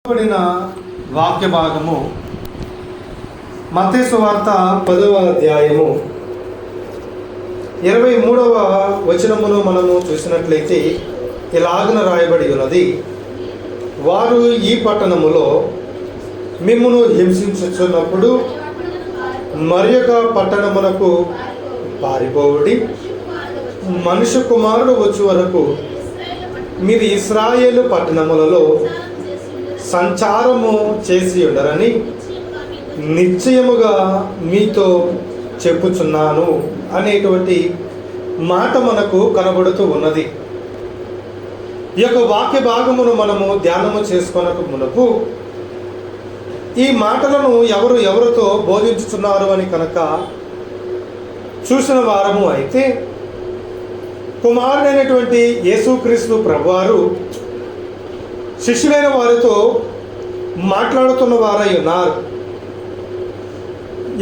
పడిన వాక్య భాగము మత్తయి సువార్త 10వ అధ్యాయము 23వ వచనమును మనము చూసినట్లయితే ఇలాగున రాయబడి ఉన్నది. వారు ఈ పట్టణములో మిమ్మును హింసించుచున్నప్పుడు మరియొక పట్టణమునకు పారిపోవుడి, మనుష్య కుమారుడు వచ్చే వరకు మీరు ఇశ్రాయేలు పట్టణములలో సంచారము చేసి ఉండరని నిశ్చయముగా మీతో చెప్పుచున్నాను అనేటువంటి మాట మనకు కనబడుతూ ఉన్నది. ఈ యొక్క వాక్య భాగమును మనము ధ్యానము చేసుకొనక మునుపు ఈ మాటలను ఎవరితో బోధించుతున్నారు అని కనుక చూసిన వారము అయితే, కుమారుడైనటువంటి యేసుక్రీస్తు ప్రభువారు శిష్యులైన వారితో మాట్లాడుతున్న వారై ఉన్నారు.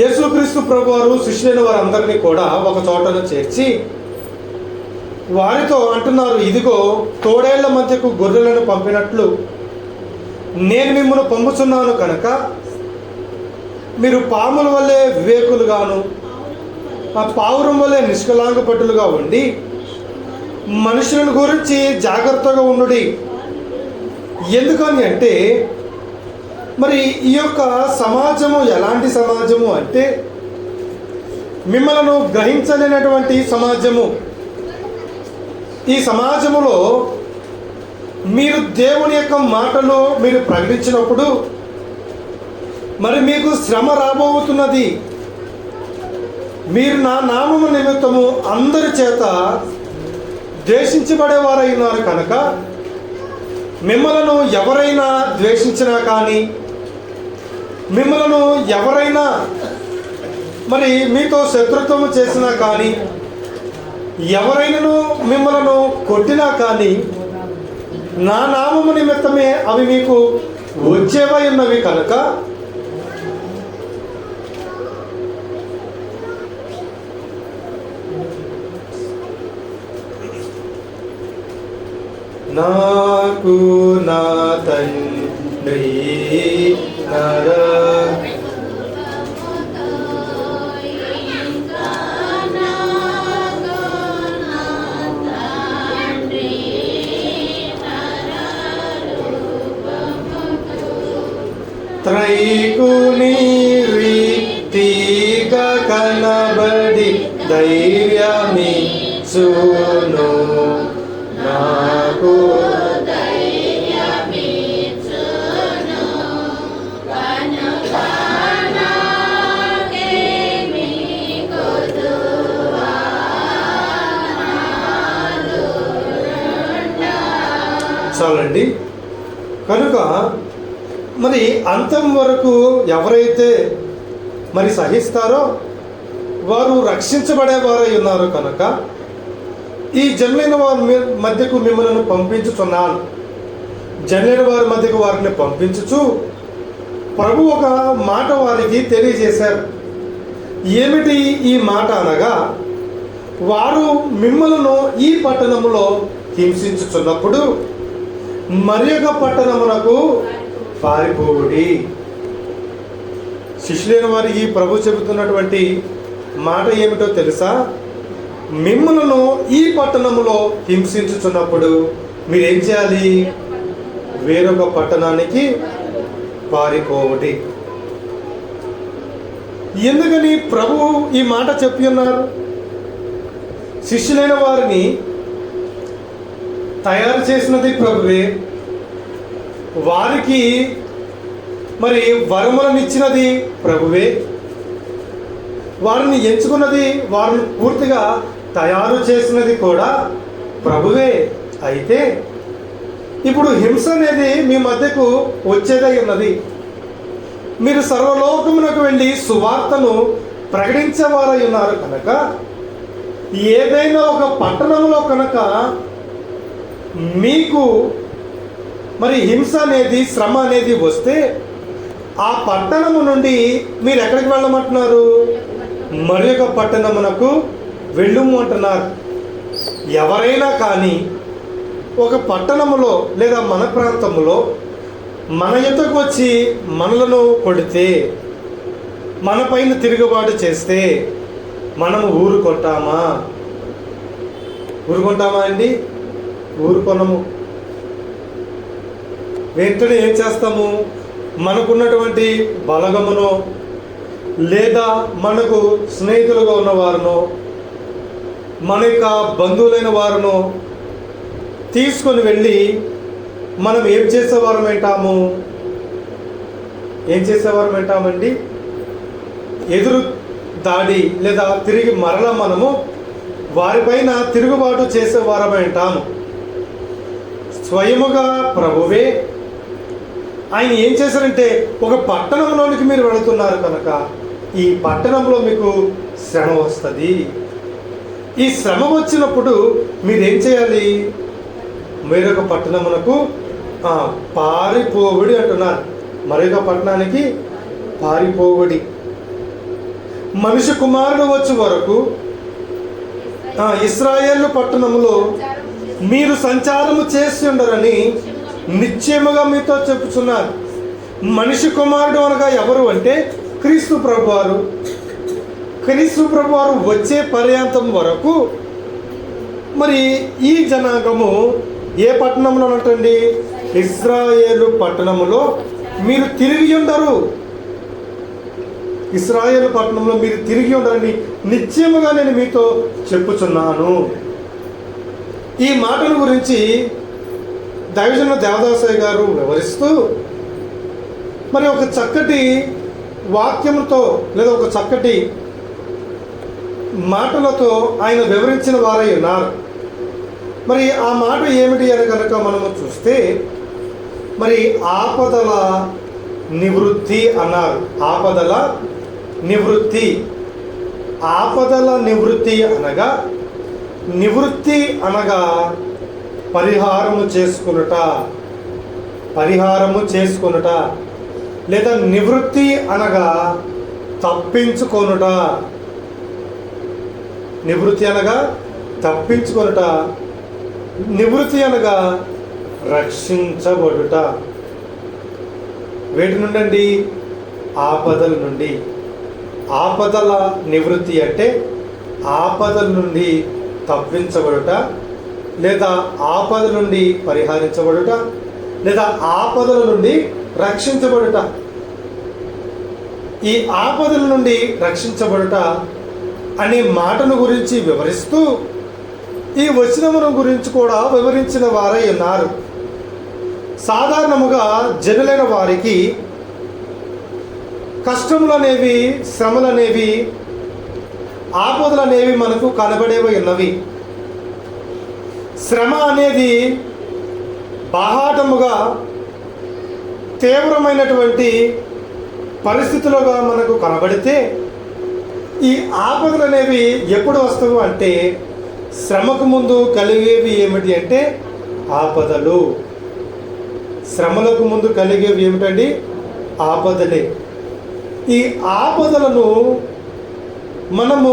యేసుక్రీస్తు ప్రభువారు శిష్యులైన వారందరినీ కూడా ఒక చోటను చేర్చి వారితో అంటున్నారు, ఇదిగో తోడేళ్ల మధ్యకు గొర్రెలను పంపినట్లు నేను మిమ్మల్ని పంపుచున్నాను కనుక మీరు పాముల వల్లే వివేకులుగాను ఆ పావురం వల్లే నిష్కలాంగపట్టులుగా ఉండి మనుషులను గురించి జాగ్రత్తగా ఉండుడి. ఎందుకని అంటే, మరి ఈ యొక్క సమాజము ఎలాంటి సమాజము అంటే మిమ్మల్ని గ్రహించలేనటువంటి సమాజము. ఈ సమాజములో మీరు దేవుని యొక్క మాటలు మీరు ప్రకటించినప్పుడు మరి మీకు శ్రమ రాబోతున్నది. మీరు నా నామము నిమిత్తము అందరి చేత ద్వేషించబడేవారై ఉన్నారు కనుక మిమ్మలను ఎవరైనా ద్వేషించినా కానీ, మిమ్మలను ఎవరైనా మరి మీతో శత్రుత్వము చేసినా కానీ, ఎవరైనాను మిమ్మలను కొట్టినా కానీ నా నామము నిమిత్తమే అవి మీకు వచ్చేవై ఉన్నవి కనుక నాకు నా తండ్రి త్రైకుని రీతిగా కనబడి ధైర్యమిచ్చును నాకు. చాలండి. కనుక మరి అంతం వరకు ఎవరైతే మరి సహిస్తారో వారు రక్షించబడేవారై ఉన్నారు కనుక ఈ జనులైన వారి మధ్యకు మిమ్మల్ని పంపించుచున్నాను. జనులైన వారి మధ్యకు వారిని పంపించుచు ప్రభు ఒక మాట వారికి తెలియజేశారు. ఏమిటి ఈ మాట అనగా, వారు మిమ్మల్ని ఈ పట్టణములో హింసించుచున్నప్పుడు మరియొక పట్టణమునకు పారిపోవుడి. శిష్యులైన వారికి ప్రభు చెబుతున్నటువంటి మాట ఏమిటో తెలుసా? మిమ్మల్ని ఈ పట్టణములో హింసించుచున్నప్పుడు మీరేం చేయాలి? వేరొక పట్టణానికి పారిపోవుడి. ఎందుకని ప్రభు ఈ మాట చెప్పి ఉన్నారు? శిష్యులైన వారిని తయారు చేసినది ప్రభువే, వారికి మరి వరములను ఇచ్చినది ప్రభువే, వారిని ఎంచుకున్నది, వారిని పూర్తిగా తయారు చేసినది కూడా ప్రభువే. అయితే ఇప్పుడు హింస అనేది మీ మధ్యకు వచ్చేదై ఉన్నది. మీరు సర్వలోకమునకు వెళ్ళి సువార్తను ప్రకటించేవారై ఉన్నారు కనుక ఏదైనా ఒక పట్టణంలో కనుక మీకు మరి హింస అనేది, శ్రమ అనేది వస్తే ఆ పట్టణము నుండి మీరు ఎక్కడికి వెళ్ళమంటున్నారు? మరి ఒక పట్టణమునకు వెళ్ళుము అంటున్నారు. ఎవరైనా కానీ ఒక పట్టణములో లేదా మన ప్రాంతంలో మన యొద్దకు వచ్చి మనలను కొడితే, మన పైన తిరుగుబాటు చేస్తే మనము ఊరుకుంటామా? ఊరుకుంటామా అండి? ఊరుకొనము. వెంటనే ఏం చేస్తాము? మనకున్నటువంటి బలగమునో లేదా మనకు స్నేహితులుగా ఉన్నవారునో మన యొక్క బంధువులైన వారునో తీసుకొని వెళ్ళి మనం ఏం చేసేవారం ఏంటాము? ఏం చేసేవారం ఏంటామండి? ఎదురు దాడి లేదా తిరిగి మరలా మనము వారిపైన తిరుగుబాటు చేసేవారం ఏంటాము. స్వయముగా ప్రభువే ఆయన ఏం చేశారంటే, ఒక పట్టణంలోనికి మీరు వెళుతున్నారు కనుక ఈ పట్టణంలో మీకు శ్రమ వస్తుంది. ఈ శ్రమ వచ్చినప్పుడు మీరేం చేయాలి? మరొక పట్టణమునకు పారిపోవుడి అంటున్నారు. మరొక పట్టణానికి పారిపోవుడి. మనిషి కుమారుడు వచ్చే వరకు ఇశ్రాయేలు పట్టణములో మీరు సంచారము చేసి ఉండరని నిశ్చయముగా మీతో చెప్పుచున్నారు. మనిషి కుమారుడు అనగా ఎవరు అంటే క్రీస్తు ప్రభువారు. క్రీస్తు ప్రభువారు వచ్చే పర్యాంతం వరకు మరి ఈ జనాంగము ఏ పట్టణంలో ఉంటండి? ఇశ్రాయేలు పట్టణములో మీరు తిరిగి ఉండరు. ఇశ్రాయేలు పట్టణంలో మీరు తిరిగి ఉండరని నిశ్చయముగా నేను మీతో చెప్పుచున్నాను. ఈ మాటల గురించి దైవజనులు దేవదాసయ్య గారు వివరిస్తూ మరి ఒక చక్కటి వాక్యంతో లేదా ఒక చక్కటి మాటలతో ఆయన వివరించిన వారై ఉన్నారు. మరి ఆ మాట ఏమిటి అని కనుక మనము చూస్తే, మరి ఆపదల నివృత్తి అన్నారు. ఆపదల నివృత్తి. ఆపదల నివృత్తి అనగా, నివృత్తి అనగా పరిహారము చేసుకొనుట. పరిహారము చేసుకొనుట లేదా నివృత్తి అనగా తప్పించుకొనుట. నివృత్తి అనగా తప్పించుకొనుట. నివృత్తి అనగా రక్షించబడుట. వేటి నుండి? ఆపదల నుండి. ఆపదల నివృత్తి అంటే ఆపదల నుండి తప్పించబడుట లేదా ఆపద నుండి పరిహరించబడుట లేదా ఆపదల నుండి రక్షించబడుట. ఈ ఆపదల నుండి రక్షించబడుట అనే మాటను గురించి వివరిస్తూ ఈ వచనమును గురించి కూడా వివరించిన వారై ఉన్నారు. సాధారణముగా జనులైన వారికి కష్టములు అనేవి, శ్రమలు అనేవి, ఆపదలు అనేవి మనకు కనబడేవి ఉన్నవి. శ్రమ అనేది బాహాటముగా తీవ్రమైనటువంటి పరిస్థితులుగా మనకు కనబడితే, ఈ ఆపదలు అనేవి ఎప్పుడు వస్తావు అంటే శ్రమకు ముందు కలిగేవి ఏమిటి అంటే ఆపదలు. శ్రమలకు ముందు కలిగేవి ఏమిటండి? ఆపదలే. ఈ ఆపదలను మనము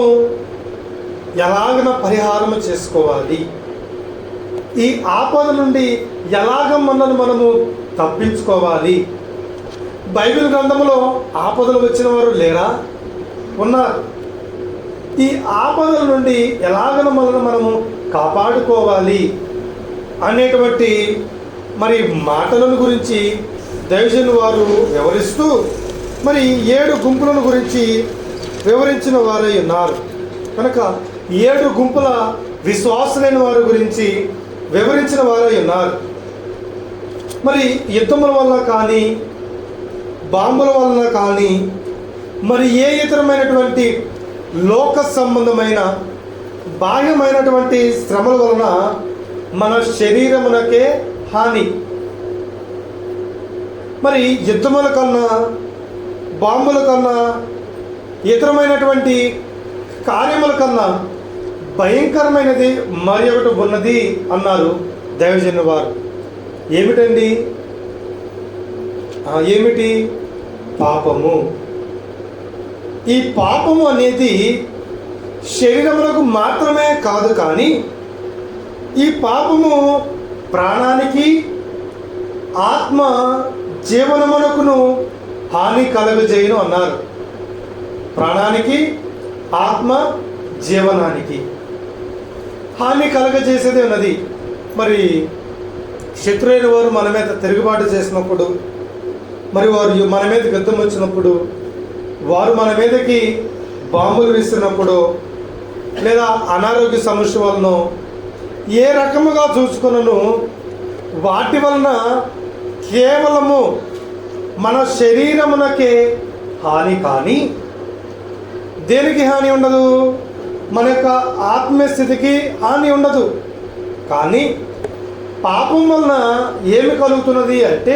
ఎలాగన పరిహారం చేసుకోవాలి? ఈ ఆపద నుండి ఎలాగ మనము తప్పించుకోవాలి? బైబిల్ గ్రంథంలో ఆపదలు వచ్చిన వారు లేరా? ఉన్నారు. ఈ ఆపదల నుండి ఎలాగన మనము కాపాడుకోవాలి అనేటువంటి మరి మాటలను గురించి దైవజనులు వారు వివరిస్తూ మరి 7 గుంపులను గురించి వివరించిన వారై ఉన్నారు. కనుక 7 గుంపుల విశ్వాసులైన వారి గురించి వివరించిన వారై ఉన్నారు. మరి యుద్ధముల వల్ల కానీ, బాంబుల వలన కానీ, మరి ఏ ఇతరమైనటువంటి లోక సంబంధమైన బాహ్యమైనటువంటి శ్రమల వలన మన శరీరమునకే హాని. మరి యుద్ధముల కన్నా, బాంబుల కన్నా, ఇతరమైనటువంటి కార్యముల కన్నా భయంకరమైనది మరి ఒకటి ఉన్నది అన్నారు దైవజనులు వారు. ఏమిటండి? ఏమిటి? పాపము. ఈ పాపము అనేది శరీరములకు మాత్రమే కాదు, కానీ ఈ పాపము ప్రాణానికి, ఆత్మ జీవనమునకును హాని కలుగజేయును అన్నారు. ప్రాణానికి, ఆత్మ జీవనానికి హాని కలగజేసేదే ఉన్నది. మరి శత్రువైన వారు మన మీద తిరుగుబాటు చేసినప్పుడు, మరి వారు మన మీద యుద్ధం వచ్చినప్పుడు, వారు మన మీదకి బాంబులు విసిరినప్పుడు, లేదా అనారోగ్య సమస్య వలన ఏ రకముగా చూసుకున్నను వాటి వలన కేవలము మన శరీరమునకే హాని, కానీ దేనికి హాని ఉండదు? మన యొక్క ఆత్మస్థితికి హాని ఉండదు. కానీ పాపం వలన ఏమి కలుగుతున్నది అంటే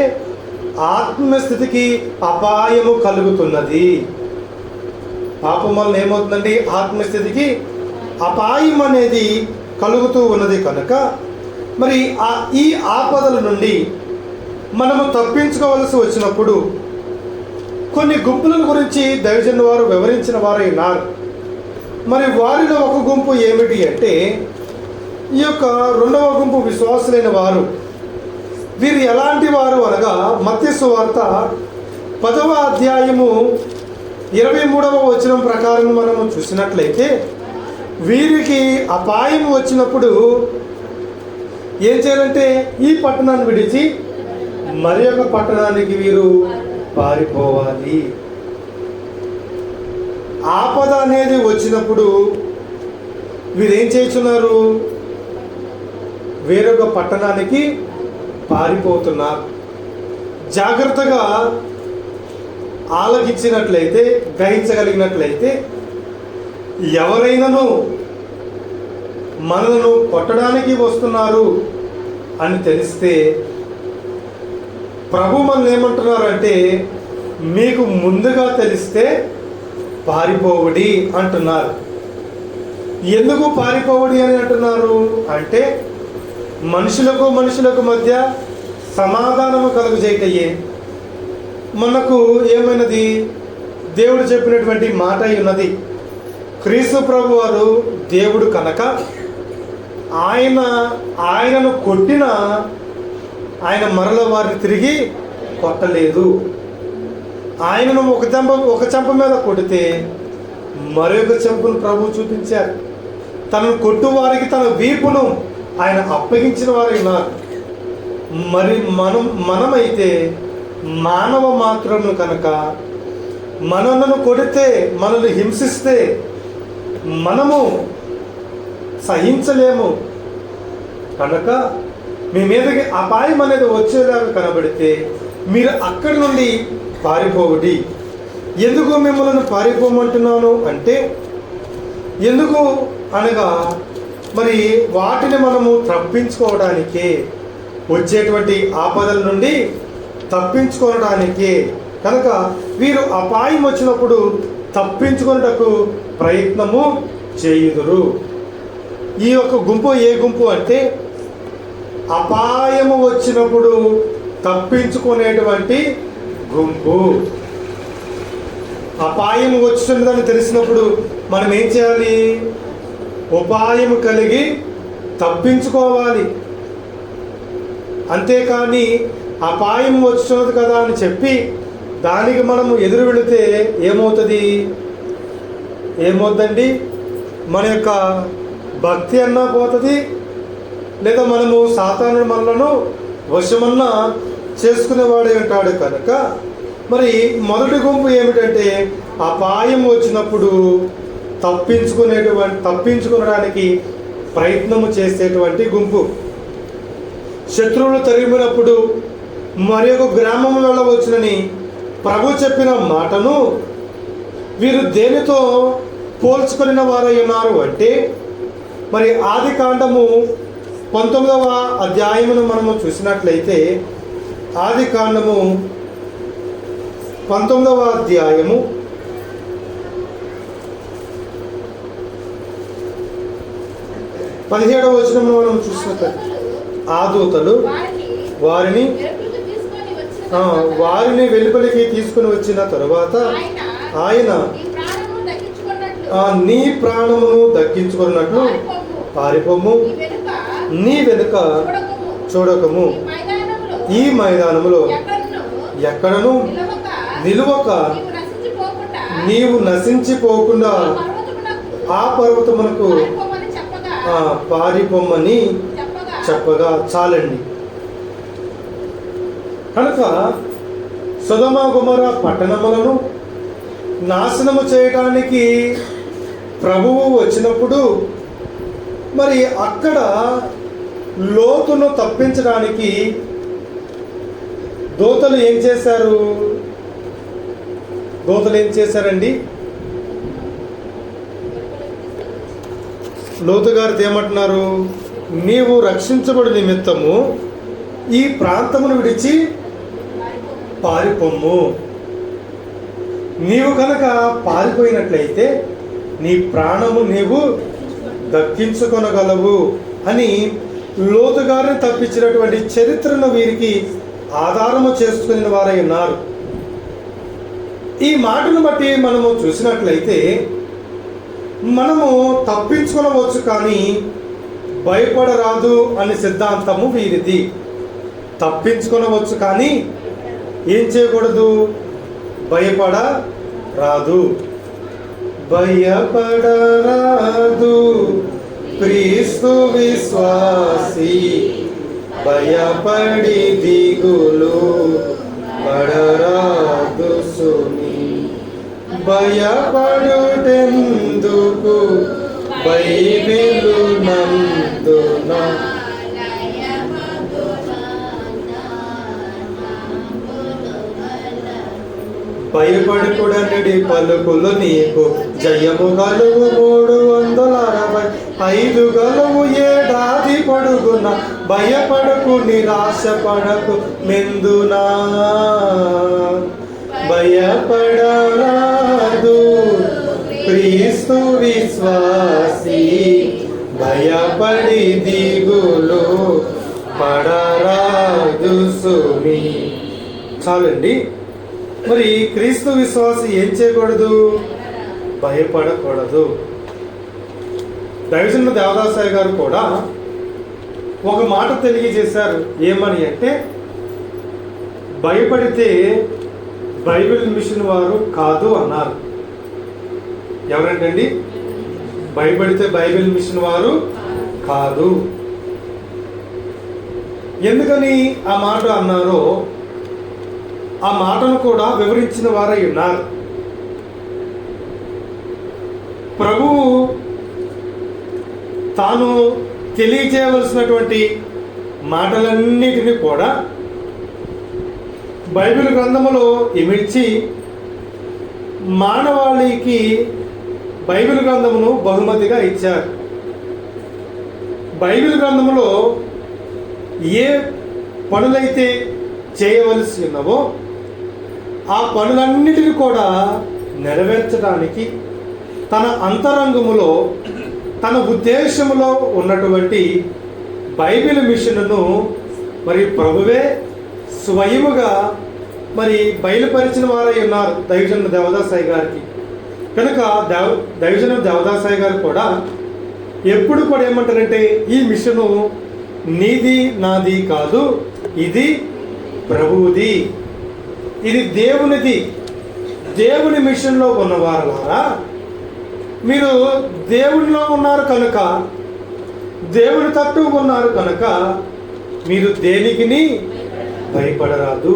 ఆత్మస్థితికి అపాయము కలుగుతున్నది. పాపం వలన ఏమవుతుందండి? ఆత్మస్థితికి అపాయం అనేది కలుగుతూ ఉన్నది. కనుక మరి ఈ ఆపదల నుండి మనము తప్పించుకోవలసి వచ్చినప్పుడు కొన్ని గుంపుల గురించి దైవజనుల వారు వివరించిన వారై ఉన్నారు. మరి వారిలో ఒక గుంపు ఏమిటి అంటే ఈ యొక్క రెండవ గుంపు విశ్వాసులైన వారు. వీరు ఎలాంటి వారు అనగా మత్తయి సువార్త 10వ అధ్యాయము 23వ వచనం ప్రకారం మనము చూసినట్లయితే వీరికి అపాయం వచ్చినప్పుడు ఏం చేయాలంటే ఈ పట్టణాన్ని విడిచి మరి ఒక పట్టణానికి వీరు పారిపోవాలి. ఆపద అనేది వచ్చినప్పుడు వీరేం చేస్తున్నారు? వేరొక పట్టణానికి పారిపోతున్నారు. జాగ్రత్తగా ఆలకించినట్లయితే, గ్రహించగలిగినట్లయితే ఎవరైనాను మనలను కొట్టడానికి వస్తున్నారు అని తెలిస్తే ప్రభు మనల్ని ఏమంటున్నారంటే మీకు ముందుగా తెలిస్తే పారిపోవడి అంటున్నారు. ఎందుకు పారిపోవడి అని అంటున్నారు అంటే మనుషులకు మధ్య సమాధానము కలుగజేయటయే. మనకు ఏమైనది? దేవుడు చెప్పినటువంటి మాట ఉన్నది. క్రీస్తు ప్రభు వారు దేవుడు కనుక ఆయనను కొట్టిన ఆయన మరల వారిని తిరిగి కొట్టలేదు. ఆయనను ఒక చెంప మీద కొడితే మరొక చెంపను ప్రభు చూపించారు. తనను కొట్టు వారికి తన వీపును ఆయన అప్పగించిన వారు ఉన్నారు. మరి మనమైతే మానవ మాత్రము కనుక మనలను కొడితే, మనల్ని హింసిస్తే మనము సహించలేము. కనుక మీ మీదకి అపాయం అనేది వచ్చేలాగా కనబడితే మీరు అక్కడి నుండి పారిపోవడి. ఎందుకు మిమ్మల్ని పారిపోమంటున్నాను అంటే ఎందుకు అనగా మరి వాటిని మనము తప్పించుకోవడానికే, వచ్చేటువంటి ఆపదల నుండి తప్పించుకోవడానికే. కనుక వీరు అపాయం వచ్చినప్పుడు తప్పించుకున్నటకు ప్రయత్నము చేయుదురు. ఈ యొక్క గుంపు ఏ గుంపు అంటే అపాయము వచ్చినప్పుడు తప్పించుకునేటువంటి గుంపు. అపాయం వచ్చిందని తెలిసినప్పుడు మనం ఏం చేయాలి? ఉపాయం కలిగి తప్పించుకోవాలి. అంతేకాని అపాయం వచ్చినది కదా అని చెప్పి దానికి మనము ఎదురు వెళితే ఏమవుతుందండి? మన యొక్క భక్తి అన్నా పోతుంది, లేదా మనము సాతానుడు మనలను వశమన్నా చేసుకునేవాడే ఉంటాడు. కనుక మరి మొదటి గుంపు ఏమిటంటే అపాయం వచ్చినప్పుడు తప్పించుకోవడానికి ప్రయత్నము చేసేటువంటి గుంపు. శత్రువులు తరిమినప్పుడు మరి ఒక గ్రామం వెళ్ళవచ్చునని ప్రభు చెప్పిన మాటను వీరు దేనితో పోల్చుకున్న వారై ఉన్నారు అంటే మరి ఆది కాండము 19వ అధ్యాయమును మనము చూసినట్లయితే ఆది కాండము 19వ అధ్యాయము 17వ వచనమును మనం చూసినట్లయితే ఆ దూతలు వారిని వెలుపలికి తీసుకుని వచ్చిన తరువాత ఆయన నీ ప్రాణమును దక్కించుకున్నట్లు పారిపోము, నీ వెనుక చూడకము, ఈ మైదానములో ఎక్కడను నిలవక నిలువక నీవు నశించిపోకుండా నీవు నశించిపోకుండా ఆ ఆ పర్వతమునకు పారిపోమని చెప్పగా పారిపోమ్మని చెప్పగా చాలండి. కనుక సొదొమ గొమొర్ర పట్టణములను నాశనము చేయడానికి ప్రభువు వచ్చినప్పుడు మరి అక్కడ లోతును తప్పించడానికి దూతలు ఏం చేశారు? దూతలు ఏం చేశారండి? లోతు గారు ఏమంటున్నారు? నీవు రక్షించబడి నిమిత్తము ఈ ప్రాంతమును విడిచి పారిపోమ్ము. నీవు కనుక పారిపోయినట్లయితే నీ ప్రాణము నీవు దక్కించుకొనగలవు అని లోతు గారిని తప్పించినటువంటి చరిత్రను వీరికి ఆధారము చేసుకుని వారై ఉన్నారు. ఈ మాటను బట్టి మనము చూసినట్లయితే మనము తప్పించుకొనవచ్చు కానీ భయపడరాదు అనే సిద్ధాంతము వీరిది. తప్పించుకొనవచ్చు కానీ ఏం చేయకూడదు? భయపడరాదు. భయపడరాదు క్రీస్తు విశ్వాసి, భయపడి దిగులు పడరాదు సుని. భయపడుటెందుకు బైబిలు నందున భయపడుకుడనడి పలుకులు నీకు జయము గలువు 365 గలువు ఏడాది పడుగున. భయపడకు నిరాశపడకు మెందునా. భయపడరాదు క్రీస్తు విశ్వాసి, భయపడి దిగులు పడరాదు సుమి. చాలండి. మరి క్రీస్తు విశ్వాసి ఏం చేయకూడదు? భయపడకూడదు. దైవజనుడు దేవదాసాయి గారు కూడా ఒక మాట తెలియజేశారు. ఏమని అంటే, భయపడితే బైబిల్ మిషన్ వారు కాదు అన్నారు. ఎవరంటండి? భయపడితే బైబిల్ మిషన్ వారు కాదు. ఎందుకని ఆ మాట అన్నారో ఆ మాటను కూడా వివరించిన వారై ఉన్నారు. ప్రభువు తాను తెలియజేయవలసినటువంటి మాటలన్నిటినీ కూడా బైబిల్ గ్రంథములో ఇమిడ్చి మానవాళికి బైబిల్ గ్రంథమును బహుమతిగా ఇచ్చారు. బైబిల్ గ్రంథములో ఏ పనులైతే చేయవలసి ఉన్నవో ఆ పనులన్నిటిని కూడా నెరవేర్చడానికి తన అంతరంగములో తన ఉద్దేశములో ఉన్నటువంటి బైబిల్ మిషన్ను మరి ప్రభువే స్వయముగా మరి బయలుపరిచిన వారై ఉన్నారు దైవజనుడు దేవదాసాయి గారికి. కనుక దైవజనుడు దేవదాసాయి గారు కూడా ఎప్పుడు కూడా ఏమంటారంటే, ఈ మిషను నీది నాది కాదు, ఇది ప్రభువుది, ఇది దేవునిది. దేవుని మిషన్లో ఉన్నవారులారా, మీరు దేవునిలో ఉన్నారు కనుక, దేవుని తట్టు ఉన్నారు కనుక మీరు దేనికిని భయపడరాదు.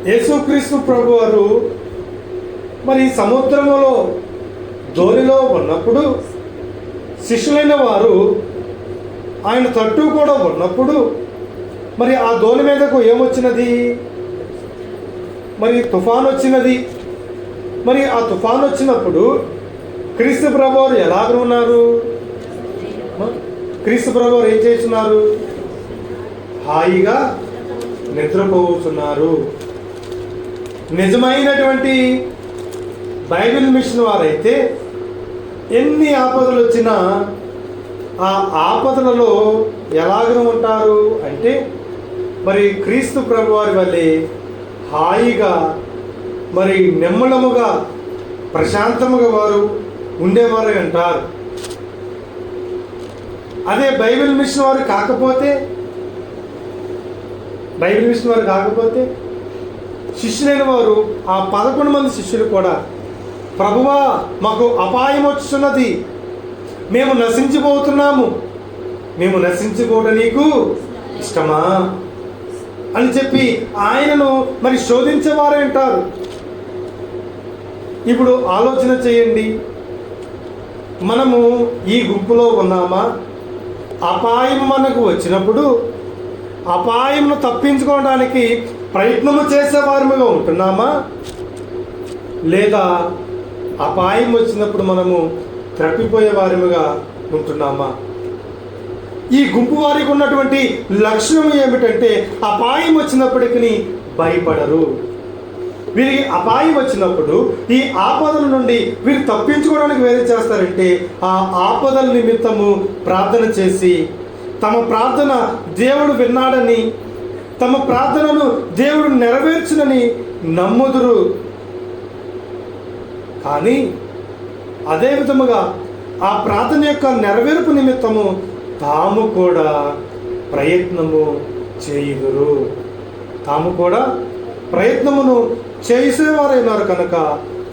యేసుక్రీస్తు ప్రభువారు మరి సముద్రములో ధోనిలో ఉన్నప్పుడు శిష్యులైన వారు ఆయన తట్టు కూడా ఉన్నప్పుడు మరి ఆ ధోని మీదకు ఏమొచ్చినది? మరి తుఫాన్ వచ్చినది. మరి ఆ తుఫాన్ వచ్చినప్పుడు క్రీస్తు ప్రభువారు ఎలాగ ఉన్నారు? క్రీస్తు ప్రభువారు ఏం చేస్తున్నారు? హాయిగా నిద్రపోతున్నారు. నిజమైనటువంటి బైబిల్ మిషన్ వారైతే ఎన్ని ఆపదలు వచ్చినా ఆ ఆపదలలో ఎలాగ ఉంటారు అంటే, మరి క్రీస్తు ప్రభువారి వల్లే హాయిగా మరి నెమ్మలముగా ప్రశాంతముగా వారు ఉండేవారు అంటారు. అదే బైబిల్ మిషన్ వారు కాకపోతే, బైబిల్ విషయం వారు కాకపోతే శిష్యులైన వారు ఆ 11 మంది శిష్యులు కూడా, ప్రభువా మాకు అపాయం వచ్చున్నది, మేము నశించిపోతున్నాము, మేము నశించిపోవడం నీకు ఇష్టమా అని చెప్పి ఆయనను మరి శోధించేవారే ఉంటారు. ఇప్పుడు ఆలోచన చేయండి, మనము ఈ గుంపులో ఉన్నామా? అపాయం మనకు వచ్చినప్పుడు అపాయంను తప్పించుకోవడానికి ప్రయత్నము చేసేవారముగా ఉంటున్నామా? లేదా అపాయం వచ్చినప్పుడు మనము తప్పిపోయే వారిగా ఉంటున్నామా? ఈ గుంపు వారికి ఉన్నటువంటి లక్షణం ఏమిటంటే అపాయం వచ్చినప్పటికీ భయపడరు. వీరికి అపాయం వచ్చినప్పుడు ఈ ఆపదల నుండి వీరు తప్పించుకోవడానికి వేరే చేస్తారంటే ఆ ఆపదల నిమిత్తము ప్రార్థన చేసి తమ ప్రార్థన దేవుడు విన్నాడని, తమ ప్రార్థనను దేవుడు నెరవేర్చునని నమ్ముదురు. కానీ అదే విధముగా ఆ ప్రార్థన యొక్క నెరవేర్పు నిమిత్తము తాము కూడా ప్రయత్నము చేయుదురు. తాము కూడా ప్రయత్నమును చేసేవారైనారు కనుక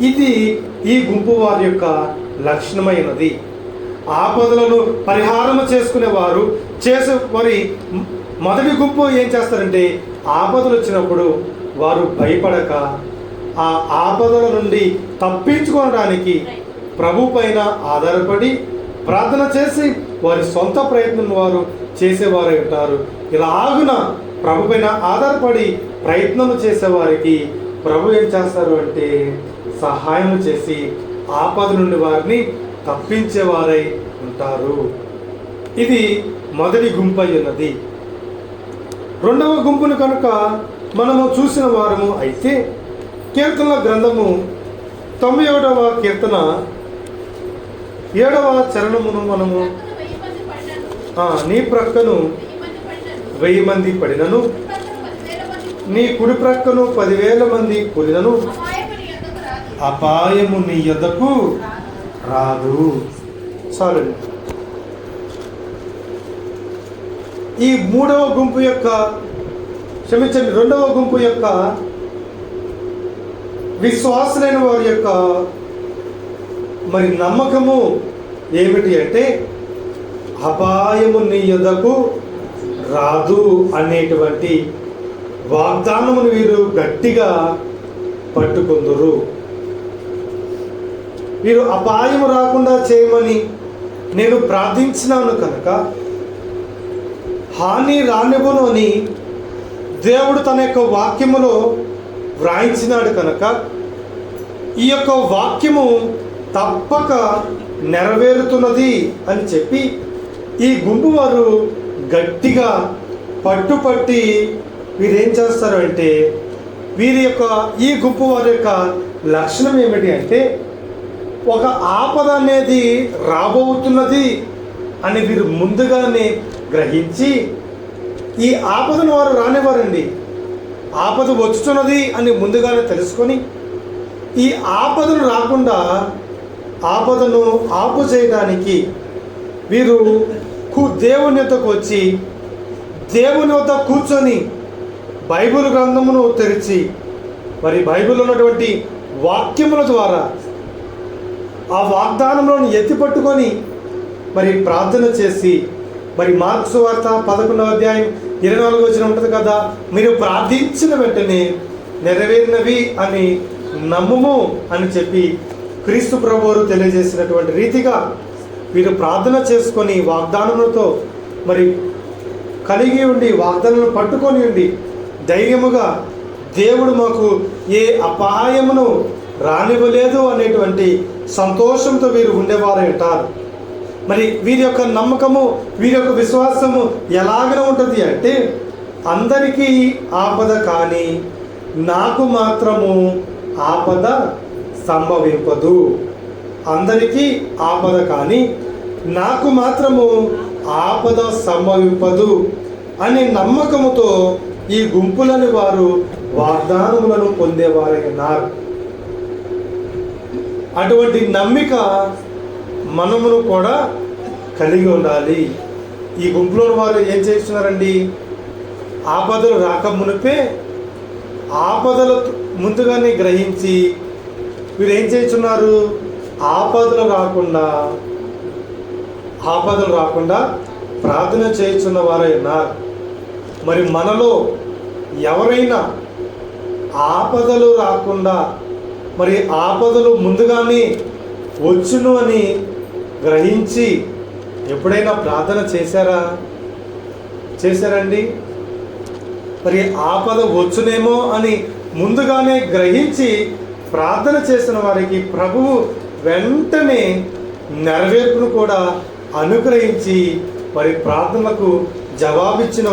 ఇది ఈ గుంపు వారి యొక్క లక్షణమైనది. ఆపదలను పరిహారము చేసుకునేవారు చేసే వారి మొదటి గుంపు ఏం చేస్తారంటే ఆపదలు వచ్చినప్పుడు వారు భయపడక ఆ ఆపదల నుండి తప్పించుకోవడానికి ప్రభు పైన ఆధారపడి ప్రార్థన చేసి వారి సొంత ప్రయత్నం వారు చేసేవారు ఉంటారు. ఇలాగున ప్రభు పైన ఆధారపడి ప్రయత్నము చేసేవారికి ప్రభు ఏం చేస్తారు అంటే సహాయం చేసి ఆపద నుండి వారిని తప్పించేవారై ఉంటారు. ఇది మొదటి గుంపు అయి ఉన్నది. రెండవ గుంపును కనుక మనము చూసిన వారము అయితే కీర్తనల గ్రంథము 91వ కీర్తన 7వ చరణమును మనము నీ ప్రక్కను 1000 మంది పడినను, నీ కుడి ప్రక్కను 10,000 మంది కూలినను అపాయము నీ యొద్దకు రాదు. చాలండి. ఈ మూడవ గుంపు యొక్క రెండవ గుంపు యొక్క విశ్వాసులైన వారి యొక్క మరి నమ్మకము ఏమిటి అంటే అపాయము నీ యొద్దకు రాదు అనేటువంటి వాగ్దానమును వీరు గట్టిగా పట్టుకుందరు. వీరు అపాయము రాకుండా చేయమని నేను ప్రార్థించినాను కనుక హాని రానివ్వను అని దేవుడు తన యొక్క వాక్యములో వ్రాయించినాడు కనుక ఈ యొక్క వాక్యము తప్పక నెరవేరుతున్నది అని చెప్పి ఈ గుంపు వారు గట్టిగా పట్టుపట్టి వీరేం చేస్తారు అంటే వీరి యొక్క ఈ గుంపు వారి యొక్క లక్షణం ఏమిటి అంటే ఒక ఆపద అనేది రాబోతున్నది అని వీరు ముందుగానే గ్రహించి ఈ ఆపదను వారు రానివ్వరండి. ఆపద వచ్చుతున్నది అని ముందుగానే తెలుసుకొని ఈ ఆపదను రాకుండా ఆపదను ఆపు చేయడానికి వీరు దేవుని వద్దకు వచ్చి దేవుని వద్ద కూర్చొని బైబిల్ గ్రంథమును తెరిచి మరి బైబిల్ ఉన్నటువంటి వాక్యముల ద్వారా ఆ వాగ్దానంలోని ఎత్తిపట్టుకొని మరి ప్రార్థన చేసి మరి మార్క్సు వార్త 11వ అధ్యాయం 24వ వచనం ఉంటుంది కదా, మీరు ప్రార్థించిన వెంటనే నెరవేరినవి అని నమ్ముము అని చెప్పి క్రీస్తు ప్రభువారు తెలియజేసినటువంటి రీతిగా వీరు ప్రార్థన చేసుకొని వాగ్దానములతో మరి కలిగి ఉండి వాగ్దానాలను పట్టుకొని ఉండి ధైర్యముగా దేవుడు మాకు ఏ అపాయమును రానివ్వలేదు అనేటువంటి సంతోషంతో వీరు ఉండేవారు అంటారు. మరి వీరి యొక్క నమ్మకము వీరి యొక్క విశ్వాసము ఎలాగ ఉంటుంది అంటే అందరికీ ఆపద కానీ నాకు మాత్రము ఆపద సంభవింపదు. అందరికీ ఆపద కానీ నాకు మాత్రము ఆపద సంభవింపదు అనే నమ్మకముతో ఈ గుంపులని వారు వాగ్దానములను పొందేవారై ఉన్నారు. అటువంటి నమ్మిక మనమును కూడా కలిగి ఉండాలి. ఈ గుంపులో వారు ఏం చేస్తున్నారండి? ఆపదలు రాక మునిపే ఆపదలు ముందుగానే గ్రహించి వీరు ఏం చేస్తున్నారు? ఆపదలు రాకుండా ప్రార్థన చేస్తున్న వారై ఉన్నారు. మరి మనలో ఎవరైనా ఆపదలు రాకుండా, మరి ఆపదలు ముందుగానే వచ్చును అని గ్రహించి ఎప్పుడైనా ప్రార్థన చేశారండి? మరి ఆపద వచ్చునేమో అని ముందుగానే గ్రహించి ప్రార్థన చేసిన వారికి ప్రభువు వెంటనే నెరవేర్పును కూడా అనుగ్రహించి మరి ప్రార్థనలకు జవాబిచ్చిన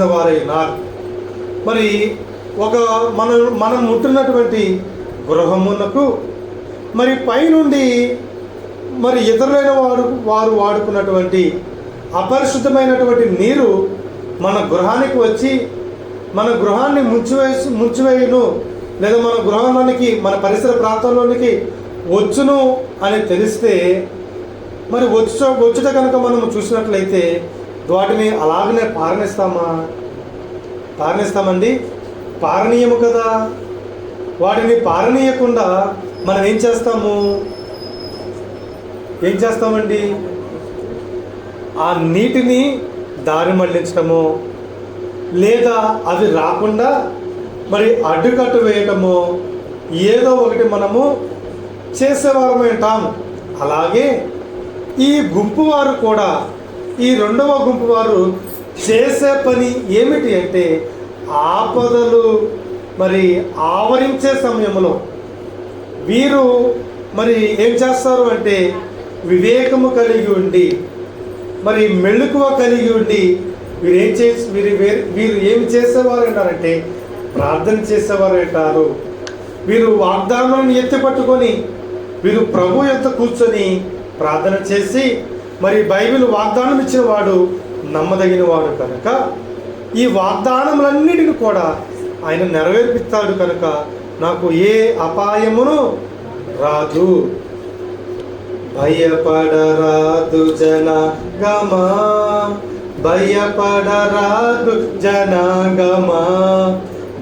వారై ఉన్నారు. మరి మనం ఉంటున్నటువంటి గృహమునకు మరి పైనుండి మరి ఇతరులైన వారు వాడుకున్నటువంటి అపరిశుద్ధమైనటువంటి నీరు మన గృహానికి వచ్చి మన గృహాన్ని ముంచివేయును, లేదా మన గృహానికి మన పరిసర ప్రాంతంలోనికి వచ్చును అని తెలిస్తే మరి వచ్చుట కనుక మనం చూసినట్లయితే వాటిని అలాగనే పారనిస్తామండి? పారనీయము కదా. వాటిని పారనీయకుండా మనం ఏం చేస్తామండి? ఆ నీటిని దారి మళ్లించడము, లేదా అవి రాకుండా మరి అడ్డుకట్టు వేయటము, ఏదో ఒకటి మనము చేసేవారమై ఉంటాము. అలాగే ఈ గుంపు వారు కూడా, ఈ రెండవ గుంపు వారు చేసే పని ఏమిటి అంటే ఆపదలు మరి ఆవరించే సమయంలో వీరు మరి ఏం చేస్తారు అంటే వివేకము కలిగి ఉండి, మరి మెళుకువ కలిగి ఉండి వీరు ఏమి చేసేవారు అంటారంటే ప్రార్థన చేసేవారు అంటారు. వీరు వాగ్దానాన్ని ఎత్తిపట్టుకొని వీరు ప్రభు యొక్క కూర్చొని ప్రార్థన చేసి, మరి బైబిల్ వాగ్దానం ఇచ్చిన వాడు నమ్మదగిన వాడు కనుక ఈ వాగ్దానములన్నిటిని కూడా ఆయన నెరవేర్పిస్తాడు కనుక నాకు ఏ అపాయమును రాదు. భయపడరాదు జనగమా, భయపడరాదు జనగమా,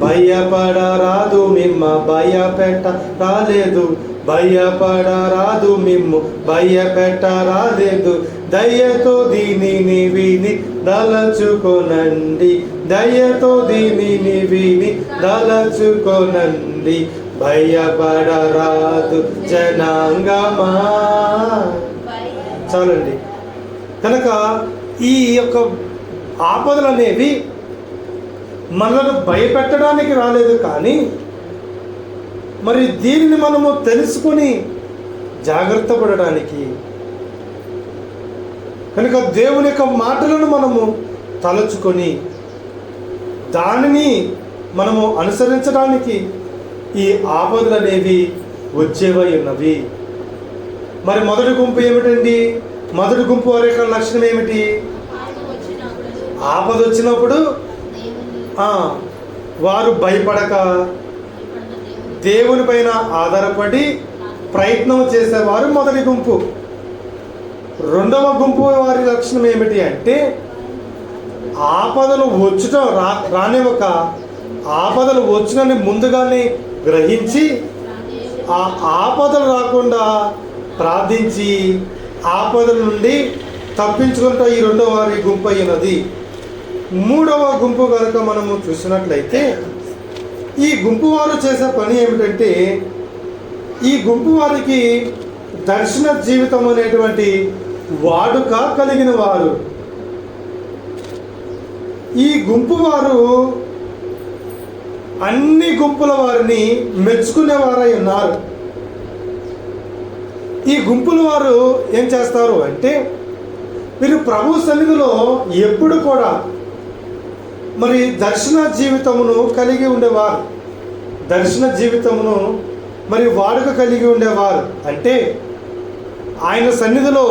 భయపడరాదు మిమ్మ భయపెట్ట రాలేదు, భయపడరాదు మిమ్ము భయపెట్ట రాలేదు. దయతో దీనిని విని దలచుకొనండి, దయతో దీనిని విని దలచుకొనండి, భయపడరాదు జనాంగమా. చాలండి. కనుక ఈ యొక్క ఆపదలు అనేవి మనల్ని భయపెట్టడానికి రాలేదు, కానీ మరి దీనిని మనము తెలుసుకొని జాగ్రత్త పడడానికి, కనుక దేవుని యొక్క మాటలను మనము తలుచుకొని దానిని మనము అనుసరించడానికి ఈ ఆపదలు అనేవి వచ్చేవై ఉన్నవి. మరి మొదటి గుంపు ఏమిటండి? మొదటి గుంపు వారి యొక్క లక్షణం ఏమిటి? ఆపద వచ్చినప్పుడు వారు భయపడక దేవుని పైన ఆధారపడి ప్రయత్నం చేసేవారు మొదటి గుంపు. రెండవ గుంపు వారి లక్షణం ఏమిటి అంటే ఆపదలు వచ్చుట రానివ్వక, ఆపదలు వచ్చునని ముందుగానే గ్రహించి ఆ ఆపదలు రాకుండా ప్రార్థించి ఆపదల నుండి తప్పించుకుంటూ ఈ రెండవ వారి గుంపు అయినది. మూడవ గుంపు కనుక మనము చూసినట్లయితే ఈ గుంపు వారు చేసే పని ఏమిటంటే ఈ గుంపు వారికి దర్శన జీవితం అనేటువంటి వాడుక కలిగిన వారు. ఈ గుంపు వారు అన్ని గుంపుల వారిని మెచ్చుకునేవారై ఉన్నారు. ఈ గుంపుల వారు ఏం చేస్తారు అంటే వీరు ప్రభు సన్నిధిలో ఎప్పుడు కూడా మరి దర్శన జీవితమును కలిగి ఉండేవారు. దర్శన జీవితమును మరి వాడుక కలిగి ఉండేవారు అంటే ఆయన సన్నిధిలో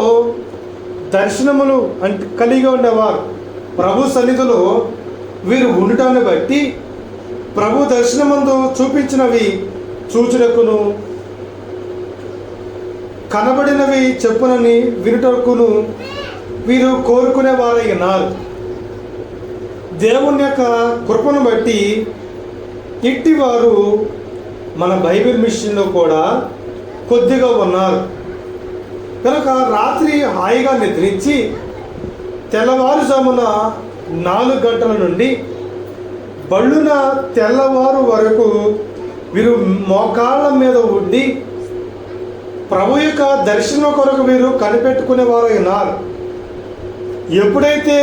దర్శనములు కలిగి ఉండేవారు. ప్రభు సన్నిధిలో వీరు ఉండటాన్ని బట్టి ప్రభు దర్శనమందు చూపించినవి చూచుటకును, కనబడినవి చెప్పునని వినుటకును వీరు కోరుకునే వారై ఉన్నారు. దేవుని యొక్క కృపను బట్టి ఇట్టివారు మన బైబిల్ మిషన్లో కూడా కొద్దిగా ఉన్నారు. కనుక రాత్రి హాయిగా నిద్రించి తెల్లవారుజామున 4 గంటల నుండి బళ్ళున తెల్లవారు వరకు వీరు మోకాళ్ళ మీద ఉండి ప్రభు యొక్క దర్శనం కొరకు వీరు కనిపెట్టుకునేవారు ఉన్నారు. ఎప్పుడైతే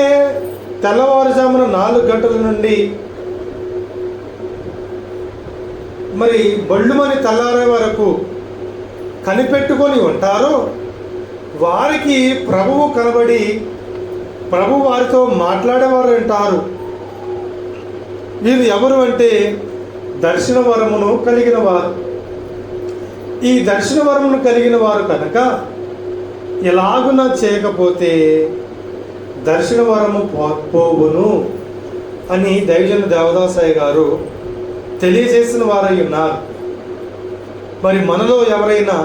తెల్లవారుజామున 4 గంటల నుండి మరి బళ్ళుమని తెల్లారే వరకు కనిపెట్టుకొని ఉంటారో వారికి ప్రభువు కనబడి ప్రభు వారితో మాట్లాడేవారు అంటారు. వీరు ఎవరు అంటే దర్శన వరమును కలిగిన వారు. ఈ దర్శన వరమును కలిగిన వారు కనుక ఎలాగున చేయకపోతే దర్శన వరము పోవును అని దైవజన దేవదాసాయి గారు తెలియజేసిన వారై ఉన్నారు. మరి మనలో ఎవరైనా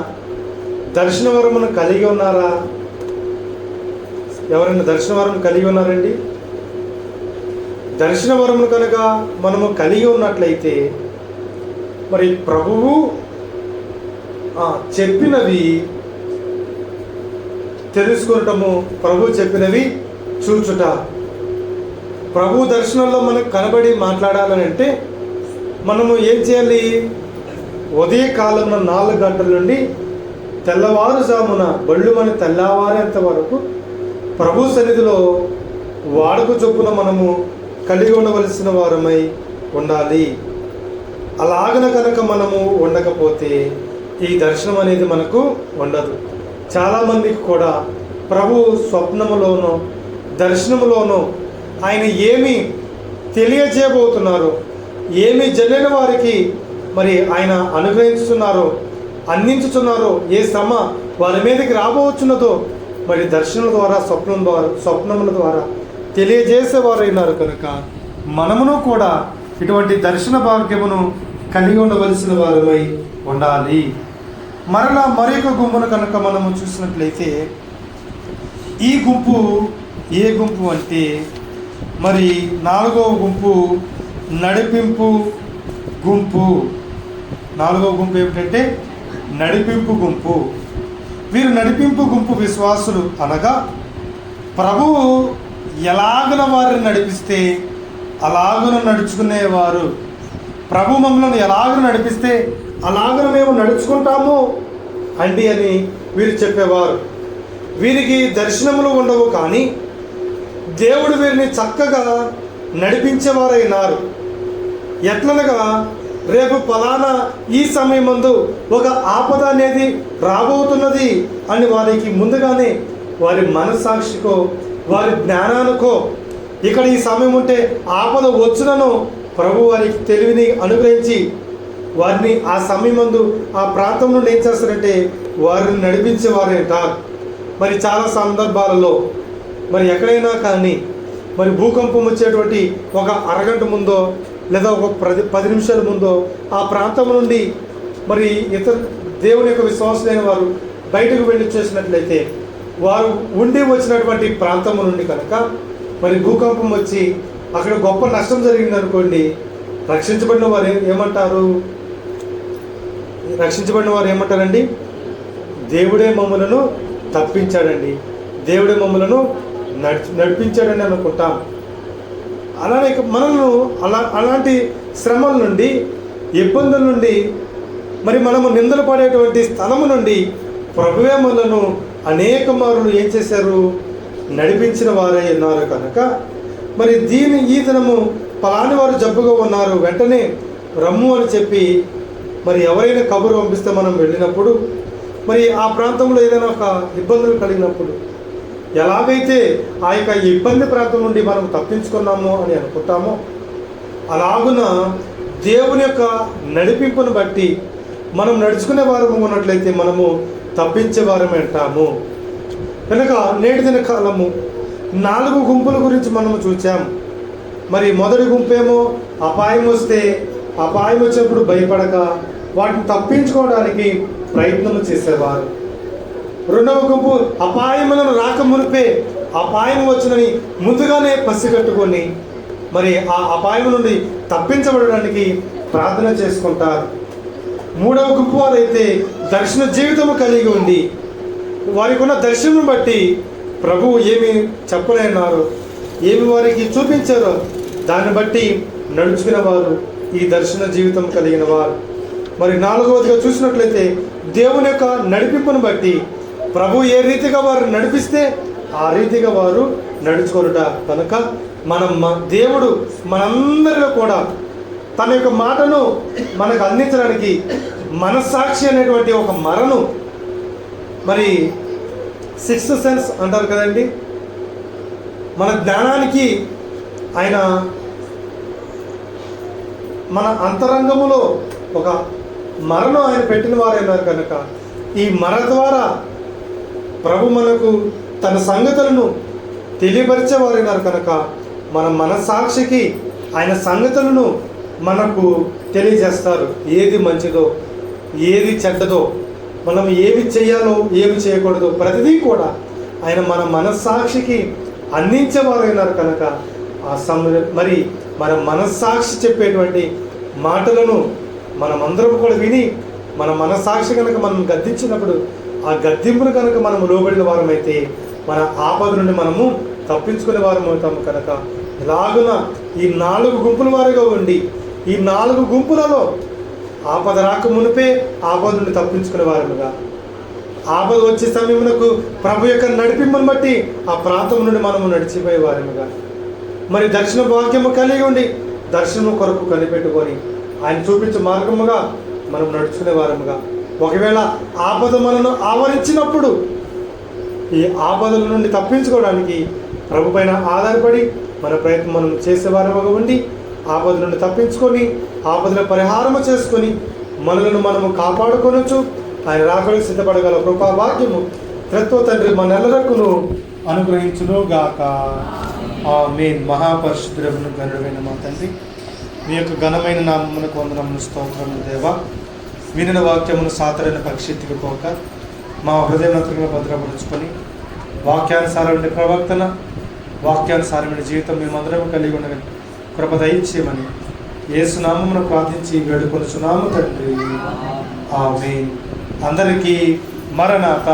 దర్శన వరమును కలిగి ఉన్నారా? ఎవరైనా దర్శన వరం కలిగి ఉన్నారండి? దర్శన వరమును కనుక మనము కలిగి ఉన్నట్లయితే మరి ప్రభువు చెప్పినవి తెలుసుకుంటాము, ప్రభు చెప్పినవి చూచుట. ప్రభు దర్శనంలో మనకు కనబడి మాట్లాడాలని అంటే మనము ఏం చేయాలి? ఉదయకాలంలో 4 గంటల నుండి తెల్లవారుజామున బళ్ళుమని తెల్లవారేంత వరకు ప్రభు సన్నిధిలో వాడుక చొప్పున మనము కలిగి ఉండవలసిన వారమై ఉండాలి. అలాగన కనుక మనము ఉండకపోతే ఈ దర్శనం అనేది మనకు ఉండదు. చాలామందికి కూడా ప్రభు స్వప్నములోనో దర్శనములోనో ఆయన ఏమి తెలియజేయబోతున్నారో, ఏమి జరిగిన వారికి మరి ఆయన అనుగ్రహించుతున్నారో, అందించుతున్నారో, ఏ శ్రమ వారి మీదకి రాబోతున్నదో మరి దర్శనం ద్వారా స్వప్నముల ద్వారా తెలియజేసేవారైనారు. కనుక మనమును కూడా ఇటువంటి దర్శన భాగ్యమును కలిగి ఉండవలసిన వారమై ఉండాలి. మరలా మరొక గుంపును కనుక మనము చూసినట్లయితే ఈ గుంపు ఏ గుంపు అంటే మరి 4వ గుంపు నడిపింపు గుంపు. 4వ గుంపు ఏమిటంటే నడిపింపు గుంపు. వీరు నడిపింపు గుంపు విశ్వాసులు అనగా ప్రభువు ఎలాగున వారిని నడిపిస్తే అలాగున నడుచుకునేవారు. ప్రభు మమ్మల్ని ఎలాగున నడిపిస్తే అలాగున మేము నడుచుకుంటాము అండి అని వీరు చెప్పేవారు. వీరికి దర్శనములు ఉండవు, కానీ దేవుడు వీరిని చక్కగా నడిపించేవారైనారు. ఎట్లనగా రేపు ఫలానా ఈ సమయం ముందు ఒక ఆపద అనేది రాబోతున్నది అని వారికి ముందుగానే వారి మనస్సాక్షికో వారి జ్ఞానానికో ఇక్కడ ఈ సమయం ఉంటే ఆపద వచ్చునను ప్రభు వారికి తెలివిని అనుగ్రహించి వారిని ఆ సమయం ముందు ఆ ప్రాంతం నుండి ఏం చేస్తారంటే వారిని నడిపించేవారు అంటారు. మరి చాలా సందర్భాలలో మరి ఎక్కడైనా కానీ మరి భూకంపం వచ్చేటువంటి ఒక అరగంట ముందో లేదా ఒక 10 నిమిషాల ముందో ఆ ప్రాంతం నుండి మరి ఇతర దేవుని యొక్క విశ్వాసులైన వారు బయటకు వెళ్ళి చేసినట్లయితే వారు ఉండి వచ్చినటువంటి ప్రాంతం నుండి కనుక మరి భూకంపం వచ్చి అక్కడ గొప్ప నష్టం జరిగింది అనుకోండి, రక్షించబడిన వారు ఏమంటారండి? దేవుడే మమ్మలను తప్పించాడండి, దేవుడే మమ్మలను నడిపించాడని అనుకుంటాం. అలానే మనల్ని అలాంటి శ్రమల నుండి ఇబ్బందుల నుండి మరి మనము నిందలు పడేటువంటి స్థలము నుండి ప్రభువే మనలను అనేక మార్లు ఏం చేశారు? నడిపించిన వారై ఉన్నారు. కనుక మరి ఈ దినము పలాని వారు జబ్బుగా ఉన్నారు, వెంటనే రమ్ము అని చెప్పి మరి ఎవరైనా కబురు పంపిస్తే మనం వెళ్ళినప్పుడు మరి ఆ ప్రాంతంలో ఏదైనా ఒక ఇబ్బందులు కలిగినప్పుడు ఎలాగైతే ఆ యొక్క ఇబ్బంది ప్రాంతం నుండి మనం తప్పించుకున్నామో అని అనుకుంటామో అలాగున దేవుని యొక్క నడిపింపును బట్టి మనం నడుచుకునే వారము ఉన్నట్లయితే మనము తప్పించే వారమే అంటాము. కనుక నేటి దిన కాలము 4 గుంపుల గురించి మనము చూసాము. మరి మొదటి గుంపేమో అపాయం వచ్చినప్పుడు భయపడక వాటిని తప్పించుకోవడానికి ప్రయత్నం చేసేవారు. రెండవ గుంపు అపాయములను రాక మునిపే అపాయం వచ్చునని ముందుగానే పసిగట్టుకొని మరి ఆ అపాయం నుండి తప్పించబడడానికి ప్రార్థన చేసుకుంటారు. మూడవ గుంపు వారైతే దర్శన జీవితము కలిగి ఉంది. వారికి ఉన్న దర్శనం బట్టి ప్రభువు ఏమి చెప్పలేన్నారు, ఏమి వారికి చూపించారో దాన్ని బట్టి నడుచుకున్న వారు ఈ దర్శన జీవితం కలిగిన వారు. మరి నాలుగవదిగా చూసినట్లయితే దేవుని యొక్క నడిపింపును బట్టి ప్రభు ఏ రీతిగా వారు నడిపిస్తే ఆ రీతిగా వారు నడుచుకొనుట. కనుక దేవుడు మనందరిలో కూడా తన యొక్క మాటను మనకు అందించడానికి మనస్సాక్షి అనేటువంటి ఒక మరను, మరి సిక్స్త్ సెన్స్ అంటారు కదండి, మన జ్ఞానానికి ఆయన మన అంతరంగములో ఒక మరను ఆయన పెట్టిన వారైనారు. కనుక ఈ మర ద్వారా ప్రభు మనకు తన సంగతులను తెలియపరిచేవారైనారు. కనుక మన మనస్సాక్షికి ఆయన సంగతులను మనకు తెలియజేస్తారు. ఏది మంచిదో, ఏది చెడ్డదో, మనం ఏమి చేయాలో, ఏమి చేయకూడదో ప్రతిదీ కూడా ఆయన మన మనస్సాక్షికి అందించేవారైనారు. కనుక మరి మన మనస్సాక్షి చెప్పేటువంటి మాటలను మనమందరం కూడా విని మన మనస్సాక్షి కనుక మనం గద్దించినప్పుడు ఆ గద్దింపును కనుక మనము లోబడిన వారమైతే మన ఆపద నుండి మనము తప్పించుకునే వారం అవుతాము. కనుక ఇలాగున ఈ 4 గుంపుల వారిగా ఉండి ఈ 4 గుంపులలో ఆపద రాక మునిపే ఆపద నుండి తప్పించుకునే వారముగా, ఆపద వచ్చే సమయమునకు ప్రభు యొక్క నడిపింపును బట్టి ఆ ప్రాంతం నుండి మనము నడిచిపోయే వారముగా, మరి దర్శన భాగ్యము కలిగి ఉండి దర్శనము కొరకు కనిపెట్టుకొని ఆయన చూపించే మార్గముగా మనం నడుచుకునే వారముగా, ఒకవేళ ఆపద మనను ఆవరించినప్పుడు ఈ ఆపదల నుండి తప్పించుకోవడానికి ప్రభు పైన ఆధారపడి మన ప్రయత్నం మనం చేసేవారముగా ఉండి ఆపద నుండి తప్పించుకొని ఆపదల పరిహారము చేసుకొని మనలను మనము కాపాడుకొనొచ్చు. ఆయన రాకడికి సిద్ధపడగల కృపా భాగ్యము త్రిత్వ తండ్రి మనెల్లరకును అనుగ్రహించును గాక. ఆమేన్. మహాపరిశుద్ధుడైన గనుడైన మా తండ్రి, మీ యొక్క ఘనమైన నామమునకు వందనములు, స్తోత్రములు దేవా. వినిన వాక్యమును సాతరైన పక్షిత్తికి పోక మా హృదయమంతగా భద్రపరుచుకొని వాక్యానుసారమైన ప్రవర్తన, వాక్యానుసారమైన జీవితం మేమందరం కలిగి ఉండగా కృప దయచేయమని యేసు నామమున ప్రార్థించి వేడుకొనుచున్నాము తండ్రి. ఆమేన్. అందరికీ మరణాత.